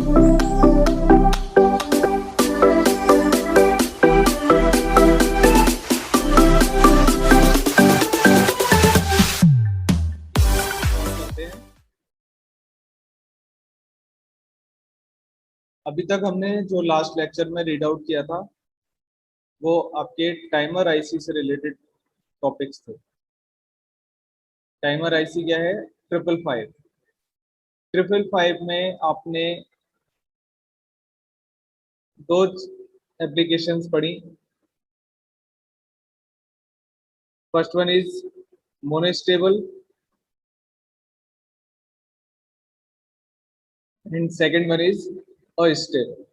अभी तक हमने जो लास्ट लेक्चर में रीड आउट किया था वो आपके टाइमर आईसी से रिलेटेड टॉपिक्स थे। टाइमर आईसी क्या है? 555। 555 में आपने दो एप्लीकेशंस पढ़ी। First one is monostable and second one is astable.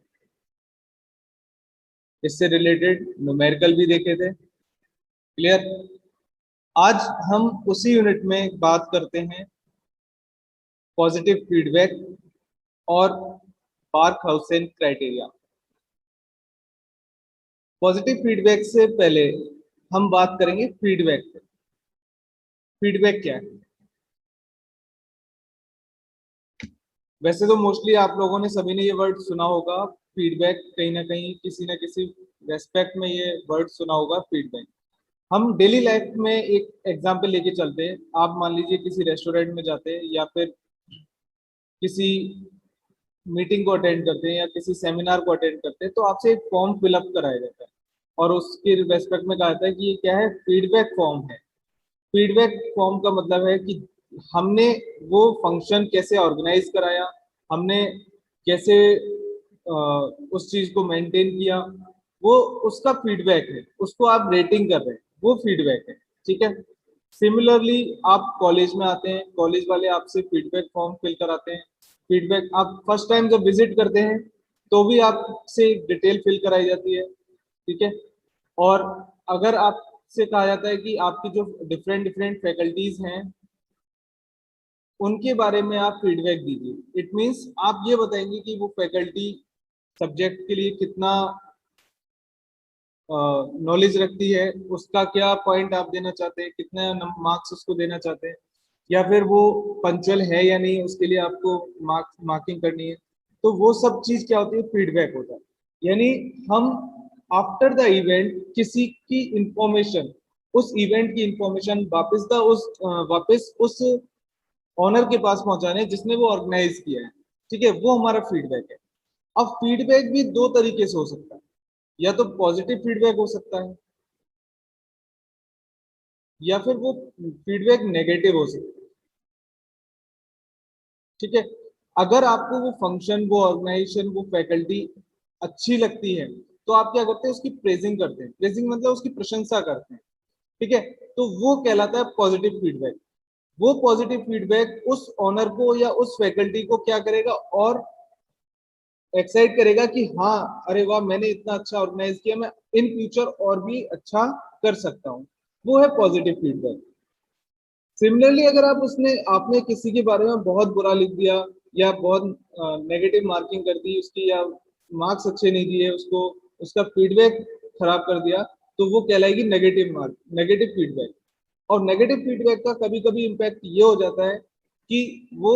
इससे रिलेटेड न्यूमेरिकल भी देखे थे। क्लियर? आज हम उसी यूनिट में बात करते हैं पॉजिटिव फीडबैक और बार्कहाउसेन क्राइटेरिया। पॉजिटिव फीडबैक से पहले हम बात करेंगे फीडबैक पे। फीडबैक क्या है? वैसे तो मोस्टली आप लोगों ने सभी ने ये वर्ड सुना होगा। फीडबैक कहीं ना कहीं किसी ना किसी रेस्पेक्ट में ये वर्ड सुना होगा फीडबैक। हम डेली लाइफ में एक एग्जांपल लेके चलते हैं। आप मान लीजिए किसी रेस्टोरेंट में जाते हैं या फिर किसी मीटिंग को अटेंड करते हैं या किसी सेमिनार को अटेंड करते हैं, तो आपसे एक फॉर्म फिलअप कराया जाता है और उसके रेस्पेक्ट में कहा जाता है कि ये क्या है? फीडबैक फॉर्म है। फीडबैक फॉर्म का मतलब है कि हमने वो फंक्शन कैसे ऑर्गेनाइज कराया, हमने कैसे उस चीज को मेंटेन किया, वो उसका फीडबैक है। उसको आप रेटिंग कर रहे हैं, वो फीडबैक है। ठीक है? सिमिलरली आप कॉलेज में आते हैं, कॉलेज वाले आपसे फीडबैक फॉर्म फिल कराते हैं। फीडबैक आप फर्स्ट टाइम जब विजिट करते हैं तो भी आपसे डिटेल फिल कराई जाती है। ठीक है? और अगर आपसे कहा जाता है कि आपकी जो डिफरेंट डिफरेंट फैकल्टीज हैं उनके बारे में आप फीडबैक दीजिए। इट मींस आप ये बताएंगे कि वो फैकल्टी सब्जेक्ट के लिए कितना नॉलेज रखती है, उसका क्या पॉइंट आप देना चाहते हैं, कितने मार्क्स उसको देना चाहते हैं, या फिर वो पंचुअल है या नहीं, उसके लिए आपको मार्किंग करनी है। तो वो सब चीज क्या होती है? फीडबैक होता है। यानी हम आफ्टर द इवेंट किसी की इंफॉर्मेशन, उस इवेंट की इंफॉर्मेशन वापस उस ऑनर के पास पहुंचाने जिसने वो ऑर्गेनाइज किया है। ठीक है? वो हमारा फीडबैक है। अब फीडबैक भी दो तरीके से हो सकता है। या तो पॉजिटिव फीडबैक हो सकता है या फिर वो फीडबैक नेगेटिव हो सकता है। ठीक है? अगर आपको वो फंक्शन, वो ऑर्गेनाइजेशन, वो फैकल्टी अच्छी लगती है तो आप क्या करते हैं? उसकी प्रेजिंग करते हैं। प्रेजिंग मतलब उसकी प्रशंसा करते हैं। ठीक है? तो वो कहलाता है पॉजिटिव फीडबैक। वो पॉजिटिव फीडबैक उस ऑनर को या उस फैकल्टी को क्या करेगा? और एक्साइट करेगा कि हाँ, अरे वाह, मैंने इतना अच्छा ऑर्गेनाइज किया, मैं इन फ्यूचर और भी अच्छा कर सकता हूँ। वो है पॉजिटिव फीडबैक। सिमिलरली अगर आपने किसी के बारे में बहुत बुरा लिख दिया या बहुत नेगेटिव मार्किंग कर दी उसकी, या मार्क्स अच्छे नहीं दिए उसको, उसका फीडबैक खराब कर दिया, तो वो कहलाएगी नेगेटिव फीडबैक। और नेगेटिव फीडबैक का कभी कभी इम्पैक्ट ये हो जाता है कि वो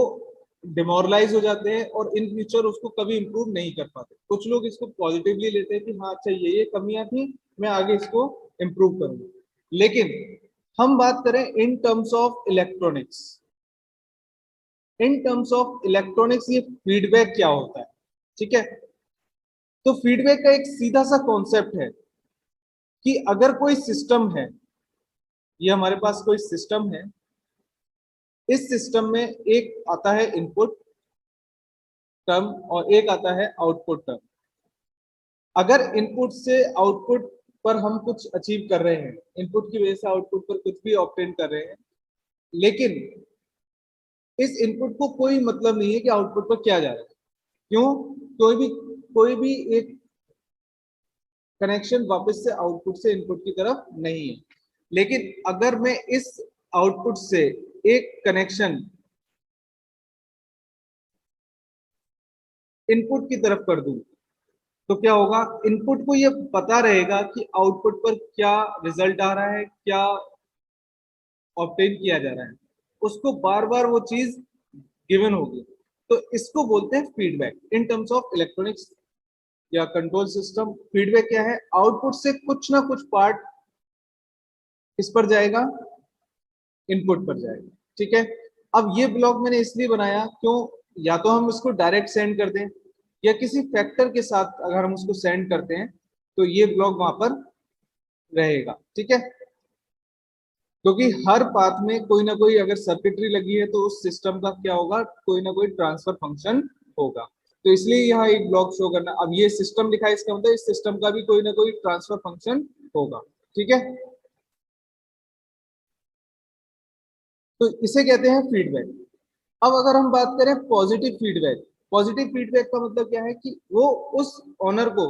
डिमोरलाइज हो जाते हैं और इन फ्यूचर उसको कभी इंप्रूव नहीं कर पाते। कुछ लोग इसको पॉजिटिवली लेते हैं कि हाँ अच्छा, ये कमियां थी, मैं आगे इसको इम्प्रूव करूंगा। लेकिन हम बात करें in terms of electronics. In terms of electronics ये फीडबैक क्या होता है? ठीक है? तो फीडबैक का एक सीधा सा कॉन्सेप्ट है कि अगर कोई सिस्टम है, ये हमारे पास कोई सिस्टम है, इस सिस्टम में एक आता है इनपुट टर्म और एक आता है आउटपुट टर्म। अगर इनपुट से आउटपुट पर हम कुछ अचीव कर रहे हैं, इनपुट की वजह से आउटपुट पर कुछ भी ऑब्टेन कर रहे हैं, लेकिन इस इनपुट को कोई मतलब नहीं है कि आउटपुट पर क्या जा रहा है। क्यों? कोई भी एक कनेक्शन वापस से आउटपुट से इनपुट की तरफ नहीं है। लेकिन अगर मैं इस आउटपुट से एक कनेक्शन इनपुट की तरफ कर दूं तो क्या होगा? इनपुट को ये पता रहेगा कि आउटपुट पर क्या रिजल्ट आ रहा है, क्या ऑब्टेन किया जा रहा है। उसको बार बार वो चीज गिवन होगी। तो इसको बोलते हैं feedback in terms of electronics या कंट्रोल सिस्टम। फीडबैक क्या है? आउटपुट से कुछ ना कुछ पार्ट किस पर जाएगा? इनपुट पर जाएगा। ठीक है, अब ये ब्लॉक मैंने इसलिए बनाया, क्यों? या तो हम इसको डायरेक्ट सेंड कर दें या किसी फैक्टर के साथ अगर हम उसको सेंड करते हैं तो ये ब्लॉक वहां पर रहेगा। ठीक है, क्योंकि हर पाथ में कोई ना कोई अगर सर्किटरी लगी है तो उस सिस्टम का क्या होगा? कोई ना कोई ट्रांसफर फंक्शन होगा। तो इसलिए यहाँ एक ब्लॉक शो करना। अब ये सिस्टम लिखा है, इसका मतलब इस सिस्टम का भी कोई ना कोई ट्रांसफर फंक्शन होगा। ठीक है, तो इसे कहते हैं फीडबैक। अब अगर हम बात करें पॉजिटिव फीडबैक, पॉजिटिव फीडबैक का मतलब क्या है कि वो उस ओनर को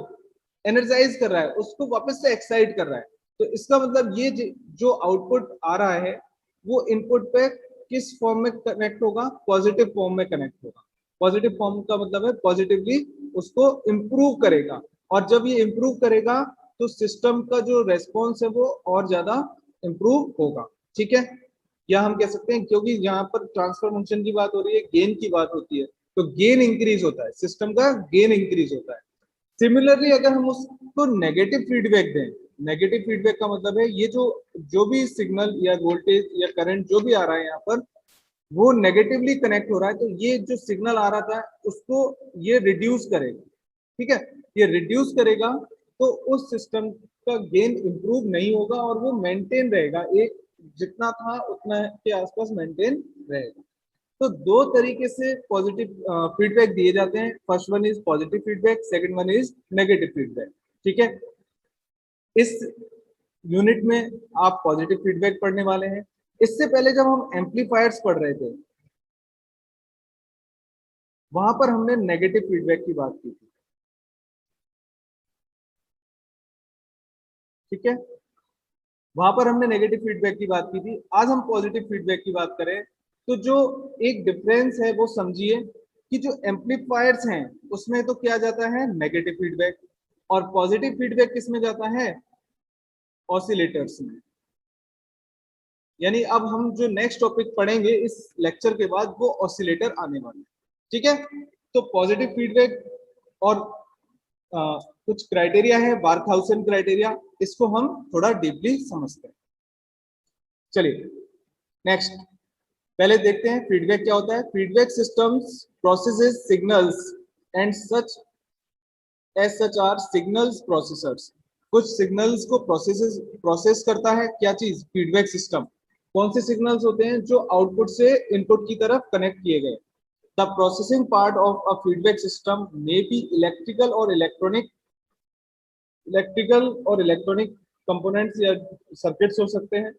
एनर्जाइज कर रहा है, उसको वापस से एक्साइट कर रहा है। तो इसका मतलब ये जो आउटपुट आ रहा है वो इनपुट पे किस फॉर्म में कनेक्ट होगा? पॉजिटिव फॉर्म में कनेक्ट होगा। पॉजिटिव फॉर्म का मतलब है पॉजिटिवली उसको इम्प्रूव करेगा, और जब ये इम्प्रूव करेगा तो सिस्टम का जो रेस्पॉन्स है वो और ज्यादा इम्प्रूव होगा। ठीक है, या हम कह सकते हैं, क्योंकि यहाँ पर ट्रांसफर फंक्शन की बात हो रही है, गेन की बात होती है, तो गेन इंक्रीज होता है, सिस्टम का गेन इंक्रीज होता है। सिमिलरली अगर हम उसको नेगेटिव फीडबैक दें, नेगेटिव फीडबैक का मतलब है ये जो जो भी सिग्नल या वोल्टेज या करंट जो भी आ रहा है यहाँ पर वो नेगेटिवली कनेक्ट हो रहा है, तो ये जो सिग्नल आ रहा था उसको ये रिड्यूस करेगा। ठीक है, ये रिड्यूस करेगा तो उस सिस्टम का गेन इंप्रूव नहीं होगा और वो मेंटेन रहेगा, एक जितना था उतना के आसपास मेंटेन रहेगा। तो दो तरीके से पॉजिटिव फीडबैक दिए जाते हैं। First one is positive feedback, second one is negative feedback. ठीक है, इस यूनिट में आप पॉजिटिव फीडबैक पढ़ने वाले हैं। इससे पहले जब हम एम्पलीफायर्स पढ़ रहे थे वहां पर हमने नेगेटिव फीडबैक की बात की थी। ठीक है, वहां पर हमने नेगेटिव फीडबैक की बात की थी। आज हम पॉजिटिव फीडबैक की बात करें तो जो एक डिफरेंस है वो समझिए कि जो एम्पलीफायर्स हैं उसमें तो क्या जाता है? नेगेटिव फीडबैक, और पॉजिटिव फीडबैक किस में जाता है? ऑसिलेटर्स में। यानी अब हम जो नेक्स्ट टॉपिक पढ़ेंगे इस लेक्चर के बाद वो ऑसिलेटर आने वाले हैं। ठीक है, तो पॉजिटिव फीडबैक और कुछ क्राइटेरिया है, बार्थहाउसेन क्राइटेरिया, इसको हम थोड़ा डीपली समझते हैं। चलिए नेक्स्ट, पहले देखते हैं फीडबैक क्या होता है। Feedback systems processes signals and such as such are signals processors. कुछ सिग्नल्स को प्रोसेस करता है क्या चीज? Feedback system. कौन से सिग्नल्स होते हैं? जो आउटपुट से इनपुट की तरफ कनेक्ट किए गए। The processing part of a feedback system may be electrical और इलेक्ट्रॉनिक कंपोनेंट्स या सर्किट्स हो सकते हैं,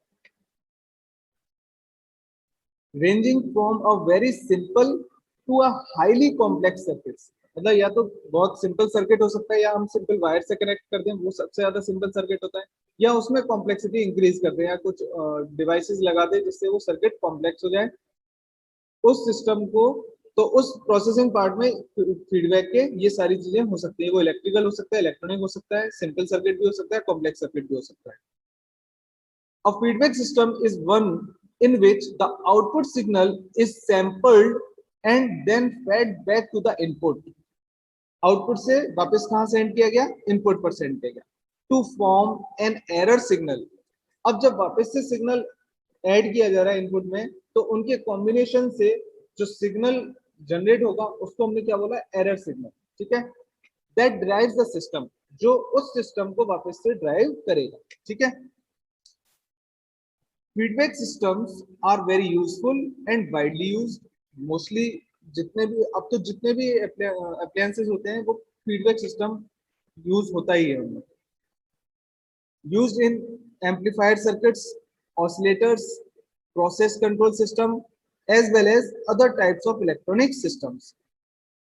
ranging from a very simple to a highly complex circuits. मतलब या तो बहुत सिंपल सर्किट हो सकता है, या हम सिंपल वायर से कनेक्ट कर दें वो सबसे ज्यादा सिंपल सर्किट होता है, या उसमें कॉम्प्लेक्सिटी इंक्रीज कर दें या कुछ डिवाइसेस लगा दें जिससे वो सर्किट कॉम्प्लेक्स हो जाए उस सिस्टम को। तो उस प्रोसेसिंग पार्ट में फीडबैक के ये सारी चीजें हो सकती है। वो इलेक्ट्रिकल हो सकता है, इलेक्ट्रॉनिक हो सकता है, सिंपल सर्किट भी हो सकता है, कॉम्प्लेक्स सर्किट भी हो सकता है। A feedback system is one in which the output signal is sampled and then fed back to the input. Output से वापस कहां सेंड किया गया? इनपुट पर सेंड किया गया to form an error signal. अब जब वापस से सिग्नल ऐड किया जा रहा है इनपुट में तो उनके कॉम्बिनेशन से जो सिग्नल जनरेट होगा उसको हमने क्या बोला? Error signal. ठीक है, दैट ड्राइव्स द सिस्टम, जो उस सिस्टम को वापस से ड्राइव करेगा। ठीक है, feedback systems are very useful and widely used. Mostly जितने भी अब तो जितने भी अप्लायंसेस होते हैं वो फीडबैक सिस्टम यूज होता ही है उनमें। Used in amplifier circuits, oscillators, process control system as well as other types of electronic systems.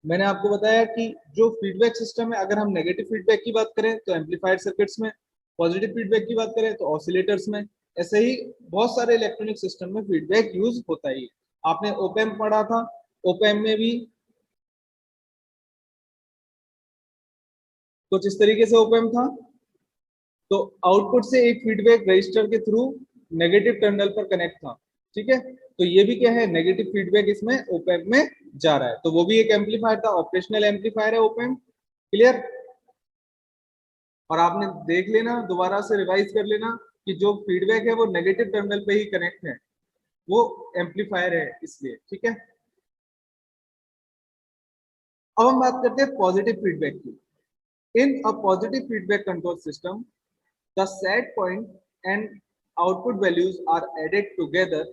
मैंने आपको बताया कि जो फीडबैक सिस्टम है, अगर हम नेगेटिव फीडबैक की बात करें तो एम्पलीफायर सर्किट्स में, पॉजिटिव फीडबैक की बात करें तो ऑसिलेटर्स में, ऐसे ही बहुत सारे इलेक्ट्रॉनिक सिस्टम में फीडबैक यूज होता ही है। आपने ओपैम्प पढ़ा था, ओपैम्प में भी कुछ इस तरीके से ओपैम्प था। तो आउटपुट से एक फीडबैक रजिस्टर के थ्रू नेगेटिव टर्मिनल पर कनेक्ट था। ठीक है, तो ये भी क्या है? नेगेटिव फीडबैक इसमें ओपैम्प में जा रहा है, तो वो भी एक एम्पलीफायर था, ऑपरेशनल एम्पलीफायर है ओप एम्प। क्लियर। और आपने देख लेना, दोबारा से रिवाइज कर लेना कि जो फीडबैक है वो नेगेटिव टर्मिनल पे ही कनेक्ट है, वो एम्पलीफायर है इसलिए। ठीक है, अब हम बात करते हैं पॉजिटिव फीडबैक की। In a positive feedback control system, the set point and output values are added together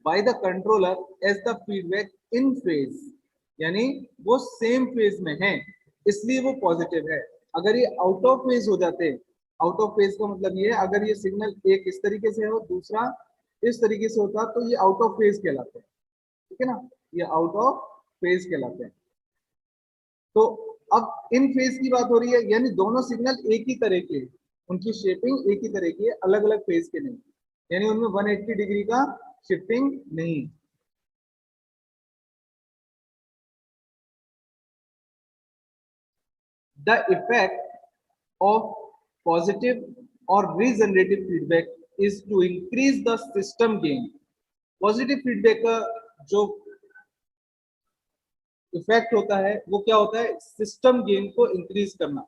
by the controller as the feedback in phase, यानी वो सेम फेज में है इसलिए वो पॉजिटिव है। अगर ये आउट ऑफ फेज हो जाते, आउट ऑफ फेज का मतलब ये है अगर ये सिग्नल एक इस तरीके से हो दूसरा इस तरीके से होता तो ये आउट ऑफ फेज कहलाते हैं। ठीक है ना, ये आउट ऑफ फेज कहलाते हैं। तो अब इन फेज की बात हो रही है, यानी दोनों सिग्नल एक ही तरह के, उनकी शेपिंग एक ही तरह की है, अलग अलग फेज के नहीं, यानी उनमें 180 डिग्री का शिफ्टिंग नहीं। The effect of positive or regenerative feedback is to increase the system gain। Positive feedback का जो इफेक्ट होता है वो क्या होता है, सिस्टम गेन को इंक्रीज करना,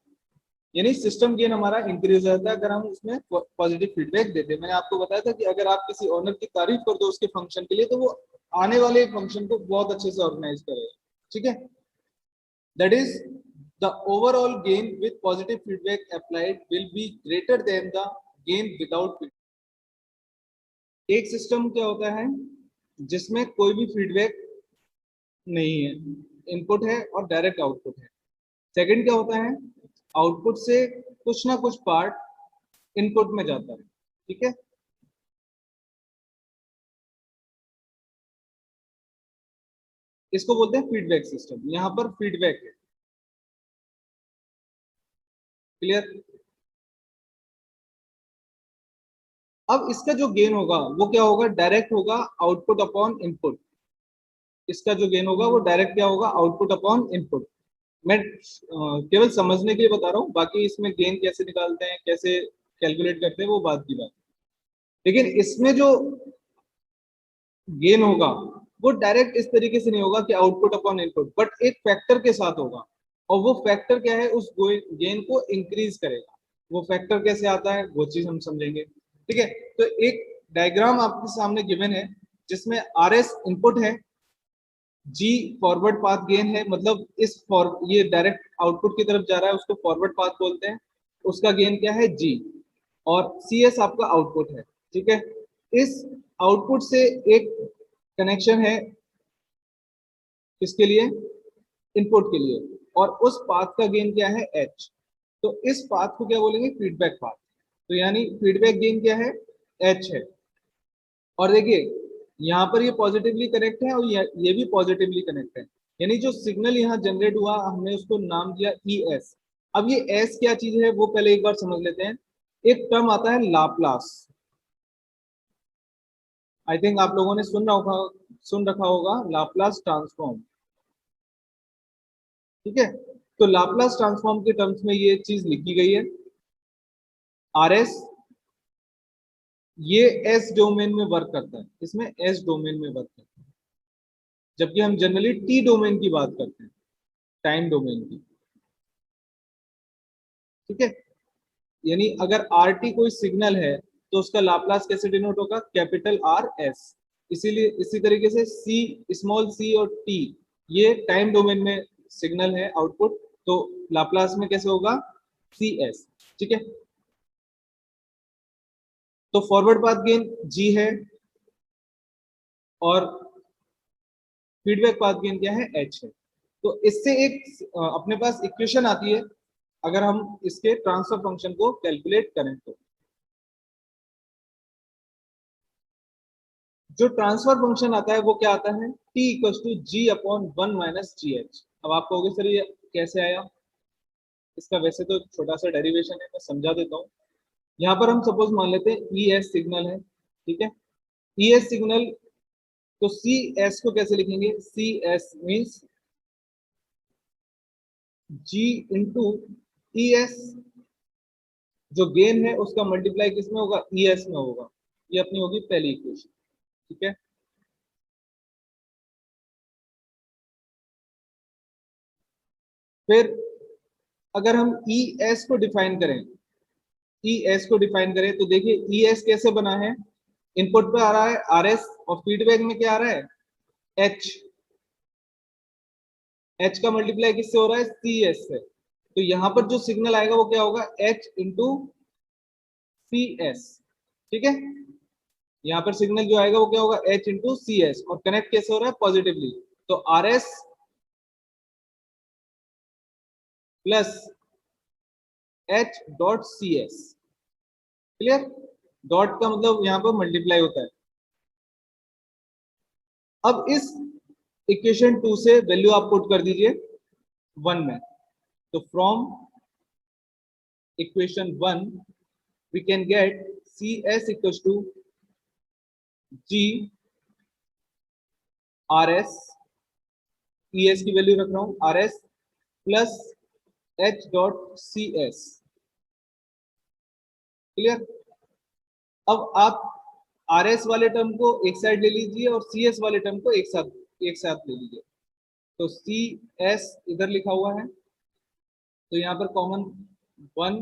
यानी सिस्टम गेन हमारा इंक्रीज हो जाता है अगर हम उसमें पॉजिटिव फीडबैक देते हैं। मैंने आपको बताया था कि अगर आप किसी ओनर की तारीफ कर दो उसके फंक्शन के लिए तो वो आने वाले फंक्शन को बहुत अच्छे से ऑर्गेनाइज करेगा। ठीक है, that is the overall gain with positive feedback applied will be greater than the gain without feedback। एक सिस्टम क्या होता है जिसमें कोई भी फीडबैक नहीं है, इनपुट है और डायरेक्ट आउटपुट है। सेकंड क्या होता है, आउटपुट से कुछ ना कुछ पार्ट इनपुट में जाता है। ठीक है, इसको बोलते हैं फीडबैक सिस्टम, यहाँ पर फीडबैक है। क्लियर। अब इसका जो गेन होगा वो क्या होगा, डायरेक्ट होगा आउटपुट अपॉन इनपुट। इसका जो गेन होगा वो डायरेक्ट क्या होगा, आउटपुट अपॉन इनपुट। मैं केवल समझने के लिए बता रहा हूँ, बाकी इसमें गेन कैसे निकालते हैं कैसे कैलकुलेट करते हैं वो बात की बात। लेकिन इसमें जो गेन होगा वो डायरेक्ट इस तरीके से नहीं होगा कि आउटपुट अपॉन इनपुट, बट एक फैक्टर के साथ होगा, और वो फैक्टर क्या है, उस गेन को इंक्रीज करेगा। वो फैक्टर कैसे आता है वो चीज हम समझेंगे। ठीक है, तो एक डायग्राम आपके सामने गिवन है जिसमें आर एस इनपुट है, जी फॉरवर्ड पाथ गेन है, मतलब ये डायरेक्ट आउटपुट की तरफ जा रहा है उसको फॉरवर्ड पाथ बोलते हैं, उसका गेन क्या है जी, और सी एस आपका आउटपुट है। ठीक है, इस आउटपुट से एक कनेक्शन है किसके लिए, इनपुट के लिए, और उस पाथ का गेन क्या है एच। तो इस पाथ को क्या बोलेंगे, फीडबैक पाथ। तो यानी फीडबैक गेन क्या है, एच है। और देखिए यहाँ पर ये पॉजिटिवली कनेक्ट है और ये भी पॉजिटिवली कनेक्ट है, यानी जो सिग्नल यहाँ जनरेट हुआ हमने उसको नाम दिया ई एस। अब ये एस क्या चीज है वो पहले एक बार समझ लेते हैं। एक टर्म आता है लाप्लास, आई थिंक आप लोगों ने सुन रखा होगा लाप्लास ट्रांसफॉर्म। ठीक है, तो लाप्लास ट्रांसफॉर्म के टर्म्स में ये चीज लिखी गई है, आर एस ये एस डोमेन में वर्क करता है, इसमें एस डोमेन में वर्क करता है, जबकि हम जनरली टी डोमेन की बात करते हैं, टाइम डोमेन की। ठीक है, यानी अगर आर टी कोई सिग्नल है तो उसका लाप्लास कैसे डिनोट होगा, कैपिटल आर एस। इसीलिए इसी तरीके से सी, स्मॉल सी और टी ये टाइम डोमेन में सिग्नल है आउटपुट, तो लाप्लास में कैसे होगा, सी एस। ठीक है, तो फॉरवर्ड पाथ गेन जी है और फीडबैक पाथ गेन क्या है, एच है। तो इससे एक अपने पास इक्वेशन आती है अगर हम इसके ट्रांसफर फंक्शन को कैलकुलेट करें तो। जो ट्रांसफर फंक्शन आता है वो क्या आता है, T equal to G upon 1 - GH। अब आप कहोगे सर ये कैसे आया, इसका वैसे तो छोटा सा डेरिवेशन है, मैं समझा देता हूँ। यहाँ पर हम सपोज मान लेते हैं ई एस सिग्नल है। ठीक है, ई एस सिग्नल, तो सी एस को कैसे लिखेंगे, सी एस मीन्स जी इंटू ई एस, जो गेन है उसका मल्टीप्लाई किसमें होगा, ई एस में होगा। ये अपनी होगी पहली इक्वेशन। ठीक है, फिर अगर हम ई एस को डिफाइन करें, ई एस को डिफाइन करें तो देखिए ई एस कैसे बना है, इनपुट पे आ रहा है आर एस और फीडबैक में क्या आ रहा है एच, एच का मल्टीप्लाई किससे हो रहा है सी एस से, तो यहां पर जो सिग्नल आएगा वो क्या होगा एच इंटू सी एस, ठीक है। यहाँ पर सिग्नल जो आएगा वो क्या होगा एच इंटू सी एस, और कनेक्ट कैसे हो रहा है पॉजिटिवली, तो R S plus H dot C S, clear. Dot का मतलब यहाँ पर मल्टीप्लाई होता है। अब इस इक्वेशन 2 से वैल्यू आप पुट कर दीजिए 1 में, तो from equation 1 we can get C S equal to G R S, E S की वैल्यू रख रहा हूं R S plus H dot C S, clear. अब आप आर एस वाले टर्म को एक साइड ले लीजिए और सी एस वाले टर्म को एक साथ ले लीजिए, तो सी एस इधर लिखा हुआ है, तो यहाँ पर कॉमन 1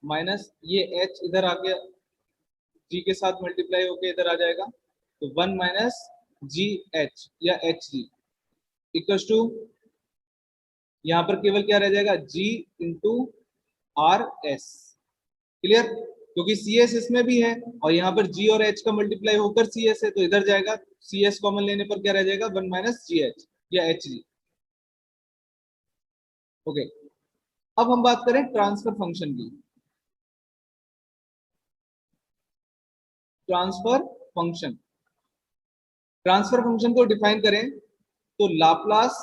माइनस ये एच इधर आके जी के साथ मल्टीप्लाई होके इधर आ जाएगा, तो 1 माइनस जी एच या एच जी इक्वल टू यहाँ पर केवल क्या रह जाएगा G into R S, clear. क्योंकि सी एस इसमें भी है और यहाँ पर जी और एच का मल्टीप्लाई होकर सी एस है, तो इधर जाएगा सी एस कॉमन लेने पर क्या रह जाएगा 1 माइनस जी एच या एच जी, ओके। अब हम बात करें ट्रांसफर फंक्शन की। ट्रांसफर फंक्शन, ट्रांसफर फंक्शन को डिफाइन करें तो Laplace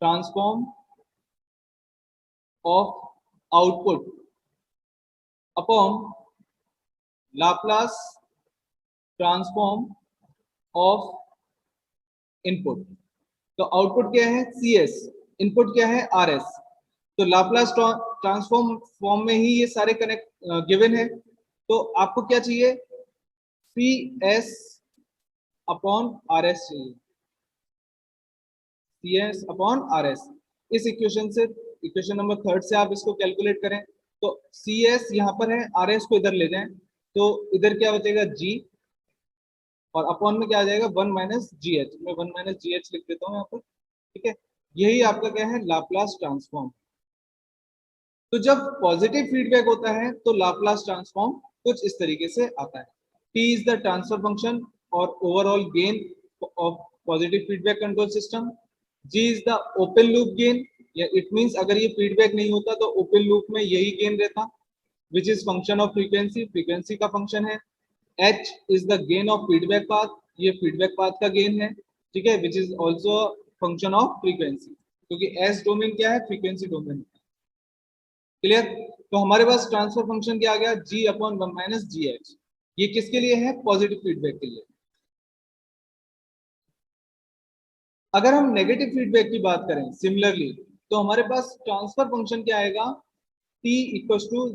transform of output upon Laplace transform of input. तो आउटपुट क्या है सी एस, इनपुट क्या है आर एस, तो लाप्लास ट्रांसफॉर्म फॉर्म में ही ये सारे कनेक्ट गिवन है, तो आपको क्या चाहिए C S upon R S चाहिए, C S upon R S. इस इक्वेशन से, इक्वेशन नंबर 3 से आप इसको कैलकुलेट करें, तो सी एस यहाँ पर है, आर एस को इधर ले जाएं, तो इधर क्या बचेगा जी, और अपॉन में क्या आ जाएगा 1 माइनस जी एच, मैं 1 माइनस जी एच लिख देता हूँ यहाँ पर, ठीक है। यही आपका क्या है लाप्लास ट्रांसफॉर्म। तो जब पॉजिटिव फीडबैक होता है तो लाप्लास ट्रांसफॉर्म कुछ इस तरीके से आता है, T is the transfer function और overall gain of positive feedback control system, G is the open loop gain, या इट मींस अगर ये फीडबैक नहीं होता तो ओपन लूप में यही गेन रहता, which is function of frequency, frequency का फंक्शन है। H is the gain of feedback path, ये फीडबैक पाथ का गेन है, ठीक है, which is also function of frequency, क्योंकि एस डोमेन क्या है फ्रीक्वेंसी डोमेन, क्लियर। तो हमारे पास ट्रांसफर फंक्शन क्या आ गया जी अपॉन 1 माइनस जी एच, ये किसके लिए है पॉजिटिव फीडबैक के लिए। अगर हम नेगेटिव फीडबैक की बात करें सिमिलरली, तो हमारे पास ट्रांसफर फंक्शन क्या आएगा T equal to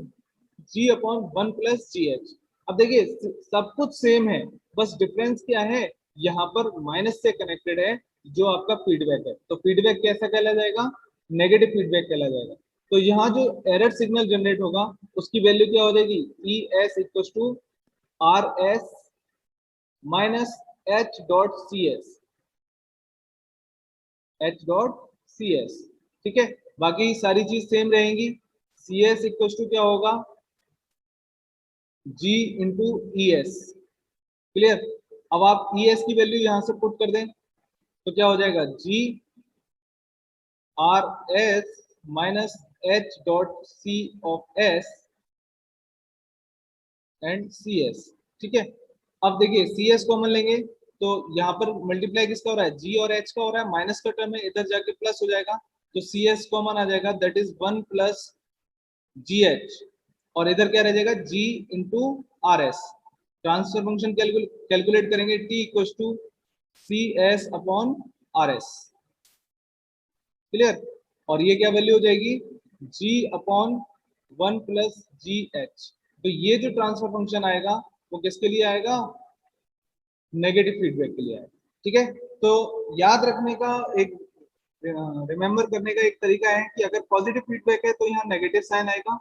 G upon 1 plus G H. अब देखिए सब कुछ सेम है, बस डिफरेंस क्या है यहाँ पर माइनस से कनेक्टेड है जो आपका फीडबैक है, तो फीडबैक कैसा कहला जाएगा नेगेटिव फीडबैक कहला जाएगा। तो यहाँ जो एरर सिग्नल जनरेट होगा उसकी वैल्यू क्या हो जाएगी E S equal to R S minus H dot C S, H dot C S, ठीक है। बाकी सारी चीज सेम रहेंगी, सी एस इक्वल टू क्या होगा जी इंटू ई एस, क्लियर। अब आप ई एस की वैल्यू यहां से पुट कर दें तो क्या हो जाएगा G R S minus H dot C of S and C S, ठीक है। अब देखिए सी एस कॉमन लेंगे तो यहाँ पर मल्टीप्लाई किसका हो रहा है जी और एच का हो रहा है, माइनस का टर्म है इधर जाके प्लस हो जाएगा, तो सी एस कॉमन आ जाएगा that is 1 plus G H, और इधर क्या रह जाएगा G into R S. Transfer function calculate करेंगे T equal to C S upon R S, clear. और ये क्या वैल्यू हो जाएगी g upon 1 plus G H, तो ये जो ट्रांसफर फंक्शन आएगा वो किसके लिए आएगा नेगेटिव फीडबैक के लिए आएगा, ठीक है। तो याद रखने का एक रिमेम्बर करने का एक तरीका है कि अगर पॉजिटिव फीडबैक है तो यहाँ नेगेटिव साइन आएगा,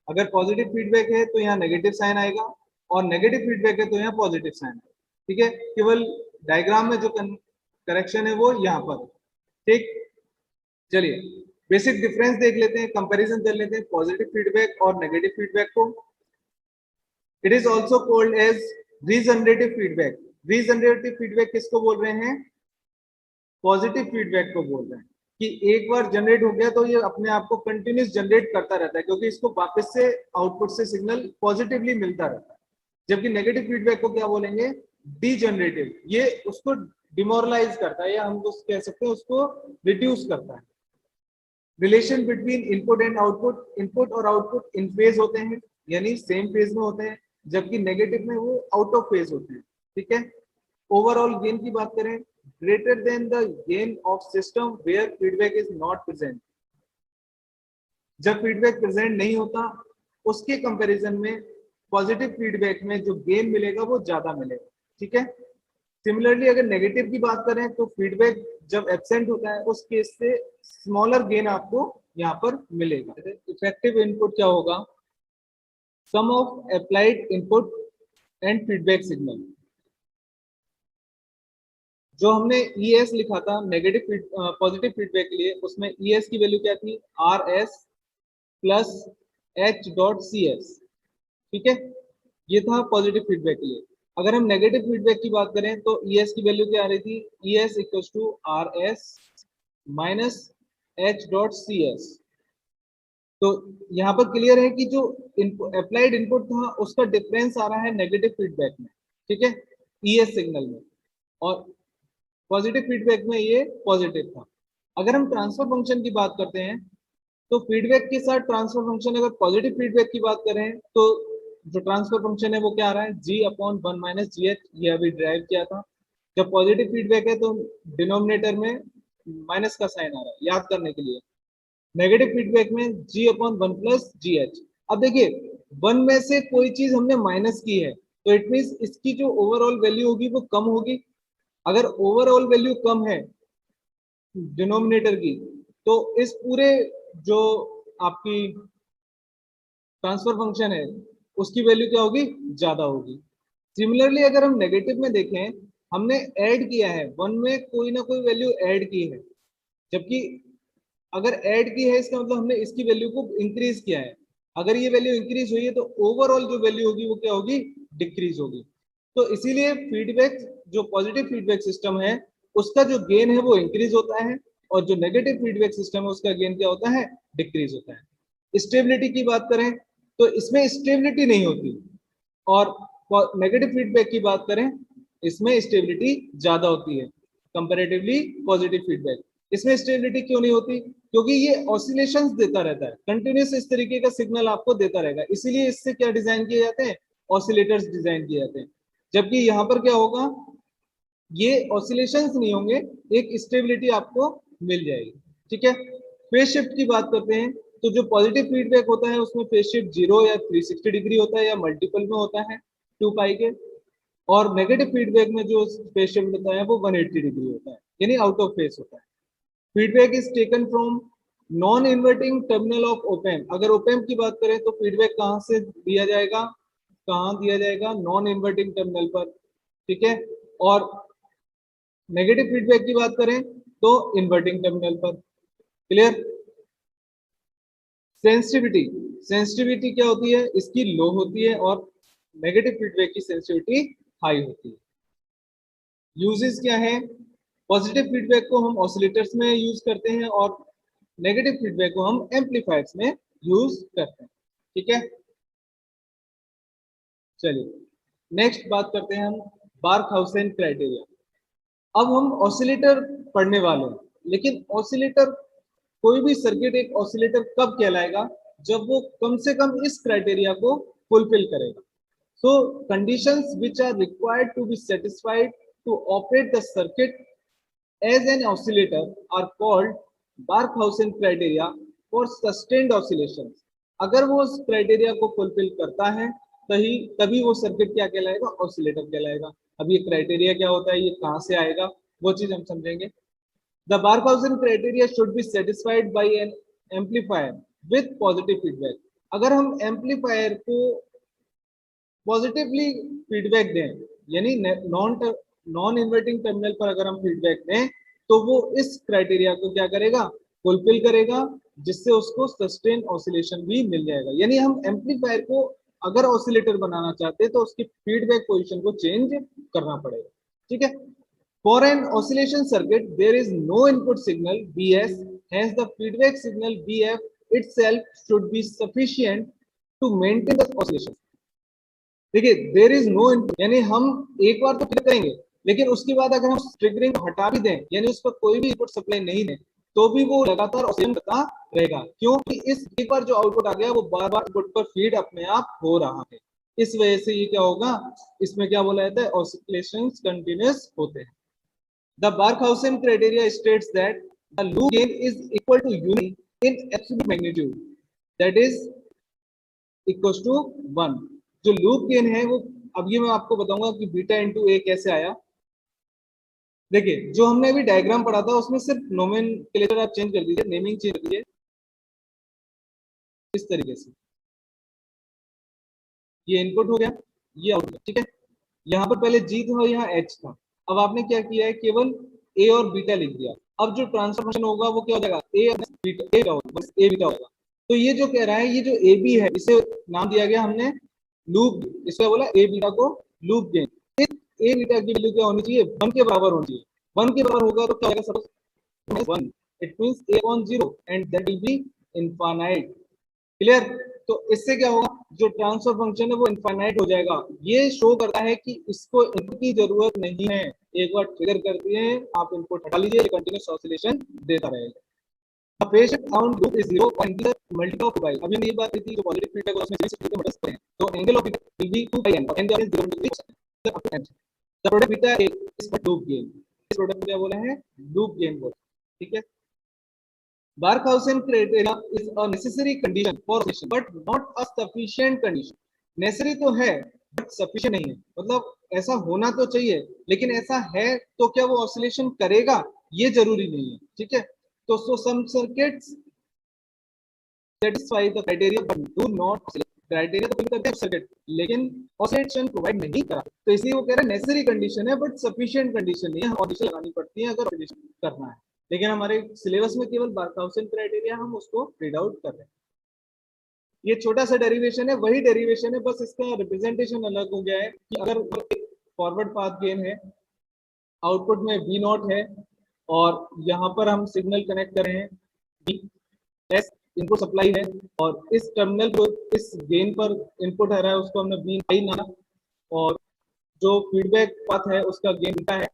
अगर पॉजिटिव फीडबैक है तो यहाँ नेगेटिव साइन आएगा, और नेगेटिव फीडबैक है तो यहाँ पॉजिटिव साइन आएगा। ठीक है, केवल डायग्राम में जो करेक्शन है वो यहाँ पर। ठीक, चलिए बेसिक डिफरेंस देख लेते हैं, कंपैरिजन कर लेते हैं पॉजिटिव फीडबैक और नेगेटिव फीडबैक को। It is also called as regenerative feedback. Regenerative feedback किसको बोल रहे हैं? पॉजिटिव फीडबैक को बोल रहे हैं कि एक बार जनरेट हो गया तो ये अपने आप को कंटिन्यूस जनरेट करता रहता है, क्योंकि इसको वापस से आउटपुट से सिग्नल पॉजिटिवली मिलता रहता है। जबकि नेगेटिव फीडबैक को क्या बोलेंगे? डीजनरेटिव। ये उसको डिमोरलाइज करता है, या हम कह सकते हैं उसको रिड्यूस करता है। Relation between input and output, input और आउटपुट इन फेज होते हैं, यानी सेम फेज में होते हैं, जबकि नेगेटिव में वो आउट ऑफ फेज होते हैं। ठीक है, ओवरऑल गेन की बात करें, greater than the gain of system where feedback is not present. जब फीडबैक प्रेजेंट नहीं होता उसके कंपैरिजन में पॉजिटिव फीडबैक में जो गेन मिलेगा वो ज्यादा मिलेगा। ठीक है, सिमिलरली अगर नेगेटिव की बात करें तो फीडबैक जब एब्सेंट होता है उस केस से स्मॉलर गेन आपको यहाँ पर मिलेगा। इफेक्टिव इनपुट क्या होगा? Sum of applied input and feedback signal. जो हमने ES लिखा था नेगेटिव पॉजिटिव फीडबैक के लिए, उसमें ES की वैल्यू क्या थी? RS plus H.CS। ठीक है, ये था पॉजिटिव फीडबैक के लिए। अगर हम नेगेटिव फीडबैक की बात करें तो ES की वैल्यू क्या आ रही थी? ES equal to RS minus H.CS। तो यहाँ पर क्लियर है कि जो अप्लाइड इनपुट था उसका डिफरेंस आ रहा है नेगेटिव फीडबैक में। ठीक है, ES सिग्नल में, और पॉजिटिव फीडबैक में ये पॉजिटिव था। अगर हम ट्रांसफर फंक्शन की बात करते हैं तो फीडबैक के साथ ट्रांसफर फंक्शन, अगर पॉजिटिव फीडबैक की बात करें तो जो ट्रांसफर फंक्शन है वो क्या आ रहा है? G/1 minus GH। ये अभी ड्राइव किया था। जब पॉजिटिव फीडबैक है तो डिनोमिनेटर में माइनस का साइन आ रहा है, याद करने के लिए। नेगेटिव फीडबैक में G/1 प्लस GH। अब देखिए, 1 में से कोई चीज हमने माइनस की है तो इट मीन इसकी जो ओवरऑल वैल्यू होगी वो कम होगी। अगर ओवरऑल वैल्यू कम है डिनोमिनेटर की, तो इस पूरे जो आपकी ट्रांसफर फंक्शन है उसकी वैल्यू क्या होगी? ज्यादा होगी। सिमिलरली अगर हम नेगेटिव में देखें, हमने ऐड किया है 1 में कोई ना कोई वैल्यू ऐड की है, जबकि अगर ऐड की है इसका मतलब हमने इसकी वैल्यू को इंक्रीज किया है। अगर ये वैल्यू इंक्रीज हुई है तो ओवरऑल जो वैल्यू होगी वो क्या होगी? डिक्रीज होगी। तो इसीलिए फीडबैक, जो पॉजिटिव फीडबैक सिस्टम है उसका जो गेन है वो इंक्रीज होता है, और जो नेगेटिव फीडबैक सिस्टम है उसका गेन क्या होता है? डिक्रीज होता है। स्टेबिलिटी की बात करें तो इसमें स्टेबिलिटी नहीं होती, और नेगेटिव फीडबैक की बात करें इसमें स्टेबिलिटी ज्यादा होती है कंपैरेटिवली पॉजिटिव फीडबैक। इसमें स्टेबिलिटी क्यों नहीं होती? क्योंकि ये ऑसिलेशंस देता रहता है, कंटिन्यूस इस तरीके का सिग्नल आपको देता रहेगा, इसीलिए इससे क्या डिजाइन किए जाते हैं? ऑसिलेटर्स डिजाइन किए जाते हैं। जबकि यहाँ पर क्या होगा? ये ऑसिलेशंस नहीं होंगे, एक स्टेबिलिटी आपको मिल जाएगी। ठीक है, फेज शिफ्ट की बात करते हैं तो जो पॉजिटिव फीडबैक होता है उसमें फेज शिफ्ट 0 या 360 डिग्री होता है, या मल्टीपल में होता है 2 पाई के। और नेगेटिव फीडबैक में जो फेज शिफ्ट होता है वो 180 डिग्री होता है, यानी आउट ऑफ फेज होता है। Feedback is taken from non inverting terminal of op-amp. अगर ओपेम की बात करें तो फीडबैक कहां से दिया जाएगा? कहां दिया जाएगा? नॉन इन्वर्टिंग टर्मिनल पर। ठीक है, और नेगेटिव फीडबैक की बात करें तो इन्वर्टिंग टर्मिनल पर। क्लियर? सेंसिटिविटी, सेंसिटिविटी क्या होती है? इसकी लो होती है, और नेगेटिव फीडबैक की सेंसिटिविटी हाई होती है। यूजेस क्या है? पॉजिटिव फीडबैक को हम ऑसिलेटर्स में यूज करते हैं, और नेगेटिव फीडबैक को हम एम्पलीफायर्स में यूज करते हैं। ठीक है, चलिए नेक्स्ट बात करते हैं हम बार्कहाउसेन क्राइटेरिया। अब हम ऑसिलेटर पढ़ने वाले हैं, लेकिन ऑसिलेटर, कोई भी सर्किट एक ऑसिलेटर कब कहलाएगा? जब वो कम से कम इस क्राइटेरिया को फुलफिल करेगा। So conditions which are required to be satisfied to operate the circuit as an oscillator are called Barkhausen criteria for sustained oscillation. अगर वो उस क्राइटेरिया को फुलफिल करता है तभी तभी वो सर्किट क्या कहलाएगा, ऑसिलेटर कहलाएगा। अब ये क्राइटेरिया क्या होता है, ये कहाँ से आएगा, वो चीज हम समझेंगे। The Barkhausen criteria should be satisfied by an amplifier with positive feedback. अगर हम एम्पलीफायर को पॉजिटिवली फीडबैक दें, यानी नॉन नॉन इन्वर्टिंग टर्मिनल पर अगर हम फीडबैक दें, तो वो इस क्राइटेरिया को क्या करेगा, फुलफिल करेगा, जिससे उसको सस्टेन ऑसिलेशन भी मिल जाएगा। यानी हम एम्पलीफायर को अगर ऑसिलेटर बनाना चाहते हैं तो उसकी फीडबैक पोजीशन को चेंज करना पड़ेगा। ठीक है। For an oscillation circuit, there is no input signal Bs, hence the feedback signal Bf itself should be sufficient to maintain the oscillation. देखिए, देर इज नो इनपुट, यानी हम एक बार तो ट्रिगर करेंगे, लेकिन उसके बाद अगर हम ट्रिगरिंग हटा भी दें, यानी उस पर कोई भी इनपुट सप्लाई नहीं दें, तो भी वो लगातार ऑसिलेशन करता रहेगा, क्योंकि इस एक बार जो आउटपुट आ गया वो बार बार इनपुट पर फीड अपने आप हो रहा है। इस वजह से ये क्या होगा, इसमें क्या बोला जाता है, ऑसिलेशंस कंटिन्यूअस होते हैं। The Barkhausen criteria states that the loop gain is equal to unity in absolute magnitude, that is equals to 1। जो लूप गेन है वो, अब ये मैं आपको बताऊंगा कि बीटा इंटू ए कैसे आया। देखिए, जो हमने अभी डायग्राम पढ़ा था उसमें सिर्फ नोमेनक्लेचर आप चेंज कर दीजिए, नेमिंग चेंज कर दीजिए इस तरीके से। ये इनपुट हो गया, ये आउटपुट, ठीक है। यहाँ पर पहले जी था और यहाँ एच था। अब आपने क्या किया है, केवल ए और बीटा लिख दिया। अब जो ट्रांसफर फंक्शन होगा वो क्या हो जाएगा, ए बीटा होगा, बस ए बीटा होगा। तो ये जो कह रहा है, ये जो ए बी है, इसे नाम दिया गया हमने लूप, इसका बोला ए बीटा को लूप गेन। ए बीटा की वैल्यू क्या होनी चाहिए, 1 के बराबर होनी चाहिए। 1 के बराबर होगा तो क्या होगा, suppose 1, it means a on 0 and that will be infinite. Clear. तो इससे क्या होगा, जो ट्रांसफर फंक्शन है वो इनफाइनाइट हो जाएगा। ये शो करता है कि इसको इनपुट की जरूरत नहीं है, एक बार ट्रिगर कर दिए आप इनपुट हटा लीजिए, कंटिन्यूअस ऑसिलेशन देता रहेगा। phase shift on loop is 0 and the multiple of 2 अभी हमने ये बात की थी, जो पॉजिटिव फीडबैक है उसमें 0 से मल्टीप्लाई हैं, तो angle of feedback will be 2 by n, n का value 0 up to n। The product beta is loop gain, इस प्रोडक्ट को क्या बोला है, लूप गेन बोला। ठीक है। Barkhausen criteria is a necessary condition for oscillation but not a sufficient condition। Necessary तो है बट सफिशिएंट नहीं है, मतलब ऐसा होना तो चाहिए, लेकिन ऐसा है तो क्या वो ऑसिलेशन करेगा, ये जरूरी नहीं है। ठीक है। तो so some circuits satisfy the criteria but do not oscillate। Criteria तो फिल करते हैं सर्किट, लेकिन ऑसिलेशन प्रोवाइड नहीं करा, तो इसलिए वो कह रहे हैं नेसेसरी कंडीशन है बट सफिशिएंट कंडीशन नहीं है, ऑसिलेशन लगानी पड़ती है अगर ऑसिलेशन करना है। लेकिन हमारे सिलेबस में केवल बारखाउसेन क्राइटेरिया हम उसको रीड आउट कर रहे हैं। ये छोटा सा डेरिवेशन है, वही डेरिवेशन है, बस इसका रिप्रेजेंटेशन अलग हो गया है कि अगर फॉरवर्ड पाथ गेन है, आउटपुट में वी नॉट है, और यहाँ पर हम सिग्नल कनेक्ट कर रहे हैं, वी एस इनपुट सप्लाई है, और इस टर्मिनल को इस गेन पर इनपुट आ रहा है उसको हमने वी आई माना, और जो फीडबैक पाथ है उसका गेन बीटा है,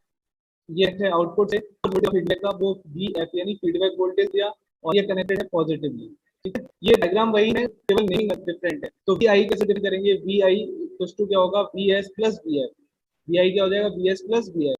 ये है आउटपुट है फीडबैक का, वो वी एफ यानी फीडबैक वोल्टेज दिया, और ये कनेक्टेड है पॉजिटिवली। ठीक है। ये डायग्राम वही है, केवल नेमिंग डिफरेंट है। तो वी आई कैसे डिफाइन करेंगे, वी आई इक्वल्स टू क्या होगा, V S plus V F. V I क्या हो जाएगा, V S plus V F,